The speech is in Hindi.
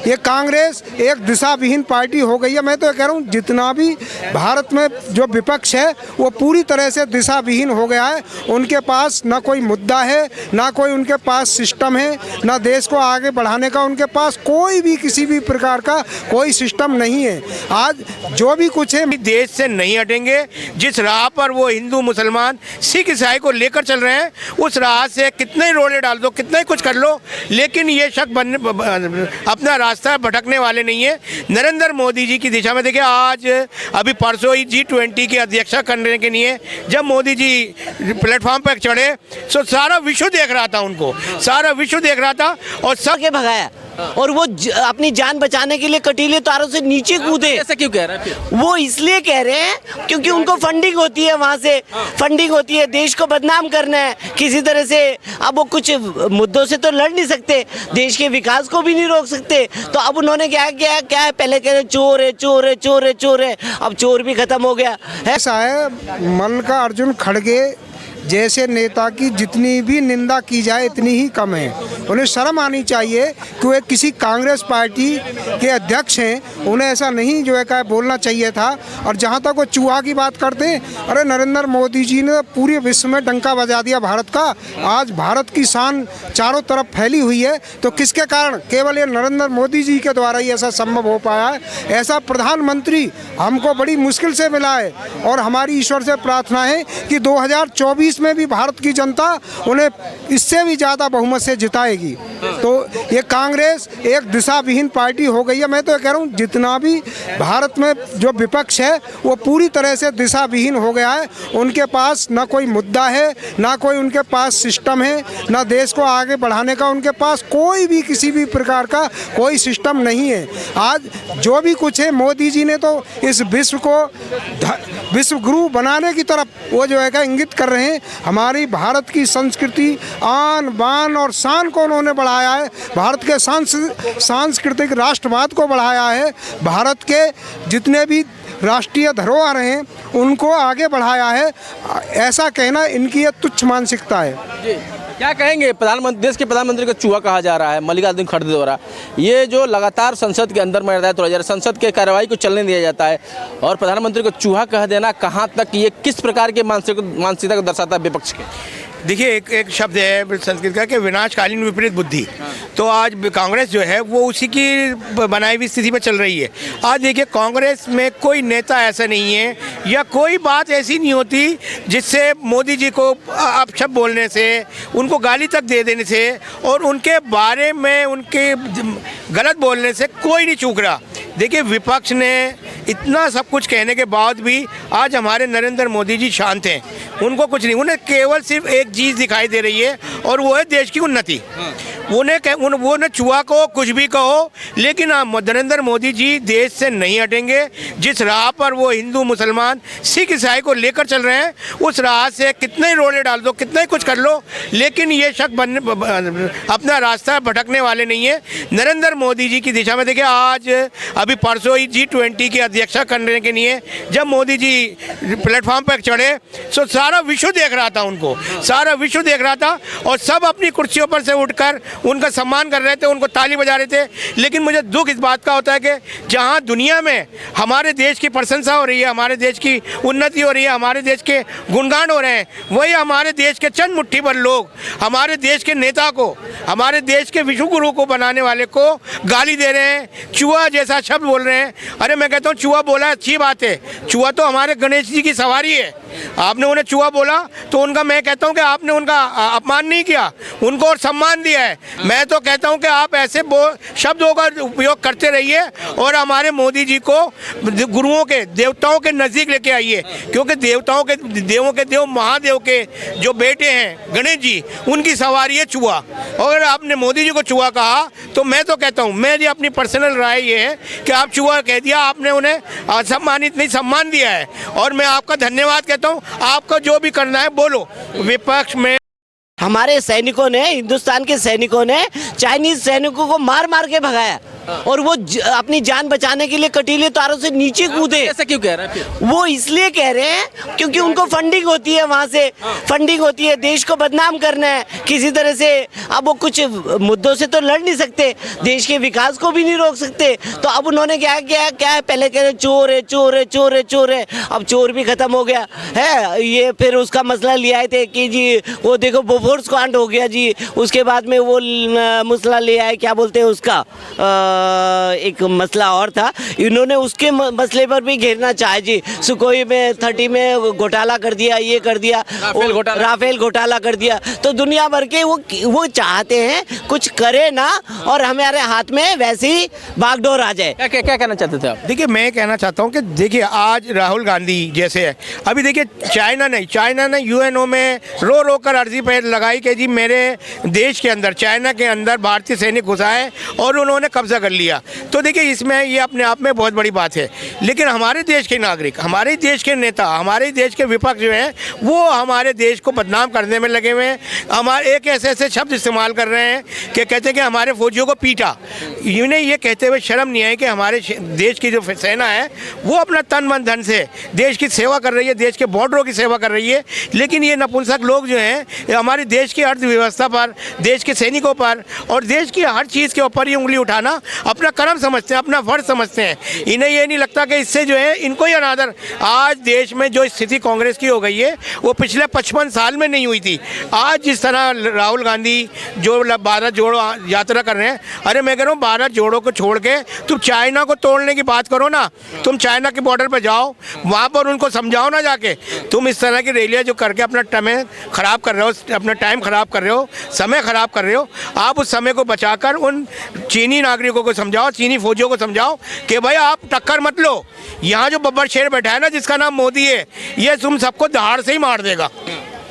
ये कांग्रेस एक दिशाविहीन पार्टी हो गई है। मैं तो कह रहा हूँ जितना भी भारत में जो विपक्ष है वो पूरी तरह से दिशाविहीन हो गया है। उनके पास ना कोई मुद्दा है, ना कोई उनके पास सिस्टम है, ना देश को आगे बढ़ाने का उनके पास कोई भी किसी भी प्रकार का कोई सिस्टम नहीं है। आज जो भी कुछ है देश से नहीं हटेंगे। जिस राह पर वो हिंदू मुसलमान सिख ईसाई को लेकर चल रहे हैं उस राह से कितने ही रोड़े डाल दो, कितना ही कुछ कर लो, लेकिन ये शक अपना रास्ता भटकने वाले नहीं है। नरेंद्र मोदी जी की दिशा में देखिए, आज अभी परसों ही G20 की अध्यक्षता करने के लिए जब मोदी जी प्लेटफॉर्म पर चढ़े तो सारा विश्व देख रहा था उनको, सारा विश्व देख रहा था और सब के भगाया और वो अपनी जान बचाने के लिए कटीले तारों से नीचे कूदे। ऐसा क्यों कह रहे हैं? वो इसलिए कह रहे हैं क्योंकि उनको फंडिंग होती है, वहाँ से फंडिंग होती है, देश को बदनाम करना है किसी तरह से। अब वो कुछ मुद्दों से तो लड़ नहीं सकते, देश के विकास को भी नहीं रोक सकते। तो अब उन्होंने क्या किया, क्या है, पहले कह रहे चोर है, चोर है, चोर है, चोर है, अब चोर भी खत्म हो गया है। ऐसा है, मल्लिकार्जुन खड़गे जैसे नेता की जितनी भी निंदा की जाए इतनी ही कम है। उन्हें शर्म आनी चाहिए कि वे किसी कांग्रेस पार्टी के अध्यक्ष हैं, उन्हें ऐसा नहीं जो है क्या बोलना चाहिए था। और जहाँ तक वो चूहा की बात करते हैं, अरे नरेंद्र मोदी जी ने पूरे विश्व में डंका बजा दिया भारत का। आज भारत की शान चारों तरफ फैली हुई है, तो किसके कारण? केवल ये नरेंद्र मोदी जी के द्वारा ही ऐसा संभव हो पाया है। ऐसा प्रधानमंत्री हमको बड़ी मुश्किल से मिला है और हमारी ईश्वर से प्रार्थना है कि 2024 में भी भारत की जनता उन्हें इससे भी ज़्यादा बहुमत से जिताएगी। तो ये कांग्रेस एक दिशाविहीन पार्टी हो गई है। मैं तो कह रहा हूँ जितना भी भारत में जो विपक्ष है वो पूरी तरह से दिशाविहीन हो गया है। उनके पास ना कोई मुद्दा है, ना कोई उनके पास सिस्टम है, ना देश को आगे बढ़ाने का उनके पास कोई भी किसी भी प्रकार का कोई सिस्टम नहीं है। आज जो भी कुछ है, मोदी जी ने तो इस विश्व को विश्व गुरु बनाने की तरफ वो जो है इंगित कर रहे हैं। हमारी भारत की संस्कृति, आन बान और शान को उन्होंने बढ़ाया है, भारत के सांस्कृतिक राष्ट्रवाद को बढ़ाया है, भारत के जितने भी राष्ट्रीय धरोहर हैं उनको आगे बढ़ाया है। ऐसा कहना इनकी ये तुच्छ मानसिकता है। क्या कहेंगे, प्रधानमंत्री, देश के प्रधानमंत्री को चूहा कहा जा रहा है मल्लिकार्जुन खड़गे द्वारा। ये जो लगातार संसद के अंदर में रहता है, तो संसद के कार्रवाई को चलने दिया जाता है और प्रधानमंत्री को चूहा कह देना, कहाँ तक ये किस प्रकार के मानसिकता को दर्शाता है विपक्ष के? देखिए, एक शब्द है संस्कृत का कि विनाशकालीन विपरीत बुद्धि। तो आज कांग्रेस जो है वो उसी की बनाई हुई स्थिति में चल रही है। आज देखिए, कांग्रेस में कोई नेता ऐसा नहीं है या कोई बात ऐसी नहीं होती जिससे मोदी जी को अपशब्द बोलने से, उनको गाली तक दे देने से और उनके बारे में उनके गलत बोलने से कोई नहीं चूक रहा। देखिए, विपक्ष ने इतना सब कुछ कहने के बाद भी आज हमारे नरेंद्र मोदी जी शांत हैं, उनको कुछ नहीं, उन्हें केवल सिर्फ एक चीज़ दिखाई दे रही है और वो है देश की उन्नति। उन्हें चूहा कहो, कुछ भी कहो, लेकिन नरेंद्र मोदी जी देश से नहीं हटेंगे। जिस राह पर वो हिंदू मुसलमान सिख ईसाई को लेकर चल रहे हैं उस राह से कितने ही रोड़े डाल दो, कितना ही कुछ कर लो, लेकिन ये शक अपना रास्ता भटकने वाले नहीं है। नरेंद्र मोदी जी की दिशा में देखिए, आज अभी परसों ही G20 की अध्यक्षता करने के लिए जब मोदी जी प्लेटफॉर्म पर चढ़े तो सारा विश्व देख रहा था उनको, सारा विश्व देख रहा था और सब अपनी कुर्सियों पर से उठकर उनका सम्मान कर रहे थे, उनको ताली बजा रहे थे। लेकिन मुझे दुख इस बात का होता है कि जहां दुनिया में हमारे देश की प्रशंसा हो रही है, हमारे देश की उन्नति हो रही है, हमारे देश के गुणगान हो रहे हैं, वही हमारे देश के चंद मुट्ठी भर लोग हमारे देश के नेता को, हमारे देश के विश्व गुरु को बनाने वाले को गाली दे रहे हैं, चूहा जैसा शब्द बोल रहे हैं। अरे मैं कहता हूँ चूहा बोला अच्छी बात है, चूहा तो हमारे गणेश जी की सवारी है। आपने उन्हें चूहा बोला तो उनका, मैं कहता हूं कि आपने उनका अपमान नहीं किया, उनको और सम्मान दिया है। मैं तो कहता हूं कि आप ऐसे शब्दों का उपयोग करते रहिए और हमारे मोदी जी को गुरुओं के, देवताओं के नज़दीक लेके आइए, क्योंकि देवताओं के, देवों के देव महादेव के जो बेटे हैं गणेश जी, उनकी सवारी है चूहा। और अगर आपने मोदी जी को चूहा कहा तो मैं तो कहता हूँ, मेरी अपनी पर्सनल राय ये है कि आप चूहा कह दिया, आपने उन्हें असम्मानित नहीं, सम्मान दिया है और मैं आपका धन्यवाद कहता हूँ। आपको जो भी करना है बोलो। विपक्ष में हमारे सैनिकों ने, हिंदुस्तान के सैनिकों ने चाइनीज सैनिकों को मार मार के भगाया। और वो अपनी जान बचाने के लिए कटीले तारों से नीचे कूदे। ऐसा क्यों कह रहे हैं फिर? वो इसलिए कह रहे हैं क्योंकि उनको फंडिंग होती है, वहां से फंडिंग होती है, देश को बदनाम करना है किसी तरह से। अब वो कुछ मुद्दों से तो लड़ नहीं सकते, देश के विकास को भी नहीं रोक सकते। तो अब उन्होंने क्या किया, क्या है, पहले कह रहे चोर है चोर है चोर है चोर है, अब चोर भी खत्म हो गया है। ये फिर उसका मसला ले आए थे कि जी वो देखो बोफोर्स कांड हो गया जी, उसके बाद में वो मसला ले आए, क्या बोलते हैं उसका, एक मसला और था, इन्होंने उसके मसले पर भी घेरना चाहे जी। सुकोई में 30 में घोटाला कर दिया, ये कर दिया, राफेल घोटाला कर दिया। तो दुनिया भर के वो चाहते हैं कुछ करे ना और हमारे हाथ में वैसे ही बागडोर आ जाए। क्या कहना चाहते थे आप? देखिए, मैं कहना चाहता हूँ कि देखिए आज राहुल गांधी जैसे है, अभी देखिए चाइना ने यूएनओ में रो कर अर्जी पे लगाई कि जी मेरे देश के अंदर, चाइना के अंदर भारतीय सैनिक घुसा है और उन्होंने कब्जा कर लिया। तो देखिए इसमें ये अपने आप में बहुत बड़ी बात है। लेकिन हमारे देश के नागरिक, हमारे देश के नेता, हमारे देश के विपक्ष जो है वो हमारे देश को बदनाम करने में लगे हुए हैं। हमारे एक ऐसे शब्द इस्तेमाल कर रहे हैं कि कहते हैं कि हमारे फौजियों को पीटा। इन्हें ये कहते हुए शर्म नहीं आई कि हमारे देश की जो सेना है वो अपना तन मन धन से देश की सेवा कर रही है, देश के बॉर्डरों की सेवा कर रही है। लेकिन ये नपुंसक लोग जो हैं हमारे देश की अर्थव्यवस्था पर, देश के सैनिकों पर और देश की हर चीज़ के ऊपर ये उंगली उठाना अपना कर्म समझते हैं, अपना फर्ज समझते हैं। इन्हें ये नहीं लगता कि इससे जो है इनको ही अनादर। आज देश में जो स्थिति कांग्रेस की हो गई है वो पिछले 55 साल में नहीं हुई थी। आज जिस तरह राहुल गांधी जो भारत जोड़ो यात्रा कर रहे हैं, अरे मैं कह रहा हूँ भारत जोड़ो को छोड़ के तुम चाइना को तोड़ने की बात करो ना। तुम चाइना के बॉर्डर पर जाओ, वहाँ पर उनको समझाओ ना जाके। तुम इस तरह की रैलियाँ जो करके अपना समय ख़राब कर रहे हो, अपना टाइम ख़राब कर रहे हो, समय ख़राब कर रहे हो। आप उस समय को बचाकर उन चीनी नागरिकों को समझाओ, चीनी फौजियों को समझाओ कि भाई आप टक्कर मत लो। यहाँ जो बब्बर शेर बैठा है ना, जिसका नाम मोदी है, ये तुम सबको दहाड़ से ही मार देगा।